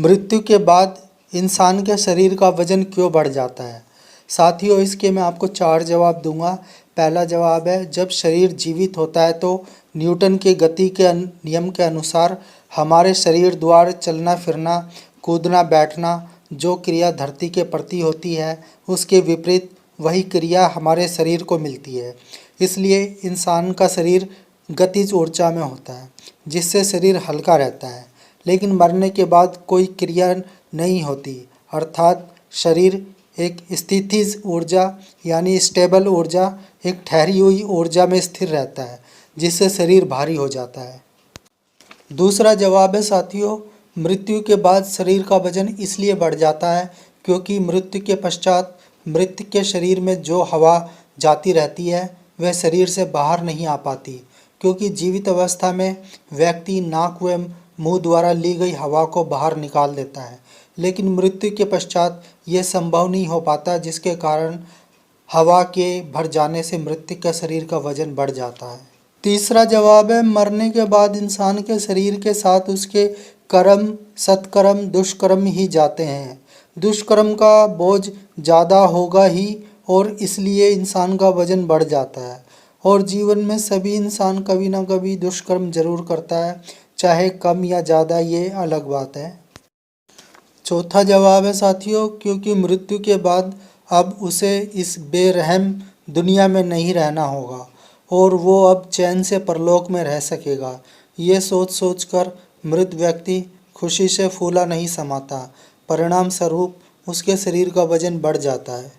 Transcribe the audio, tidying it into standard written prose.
मृत्यु के बाद इंसान के शरीर का वजन क्यों बढ़ जाता है? साथियों, इसके मैं आपको 4 जवाब दूंगा। पहला जवाब है, जब शरीर जीवित होता है तो न्यूटन के गति के नियम के अनुसार हमारे शरीर द्वारा चलना फिरना, कूदना बैठना जो क्रिया धरती के प्रति होती है, उसके विपरीत वही क्रिया हमारे शरीर को मिलती है। इसलिए इंसान का शरीर गतिज ऊर्जा में होता है, जिससे शरीर हल्का रहता है। लेकिन मरने के बाद कोई क्रिया नहीं होती, अर्थात शरीर एक स्थितिज ऊर्जा यानी स्टेबल ऊर्जा, एक ठहरी हुई ऊर्जा में स्थिर रहता है, जिससे शरीर भारी हो जाता है। दूसरा जवाब है साथियों, मृत्यु के बाद शरीर का वजन इसलिए बढ़ जाता है क्योंकि मृत्यु के पश्चात मृत के शरीर में जो हवा जाती रहती है वह शरीर से बाहर नहीं आ पाती, क्योंकि जीवित अवस्था में व्यक्ति नाक व मुंह द्वारा ली गई हवा को बाहर निकाल देता है, लेकिन मृत्यु के पश्चात यह संभव नहीं हो पाता, जिसके कारण हवा के भर जाने से मृत्यु का शरीर का वजन बढ़ जाता है। तीसरा जवाब है, मरने के बाद इंसान के शरीर के साथ उसके कर्म, सत्कर्म, दुष्कर्म ही जाते हैं। दुष्कर्म का बोझ ज़्यादा होगा ही और इसलिए इंसान का वजन बढ़ जाता है। और जीवन में सभी इंसान कभी ना कभी दुष्कर्म जरूर करता है, चाहे कम या ज़्यादा, ये अलग बात है। चौथा जवाब है साथियों, क्योंकि मृत्यु के बाद अब उसे इस बेरहम दुनिया में नहीं रहना होगा और वो अब चैन से परलोक में रह सकेगा। ये सोच सोच कर मृत व्यक्ति खुशी से फूला नहीं समाता, परिणाम स्वरूप उसके शरीर का वजन बढ़ जाता है।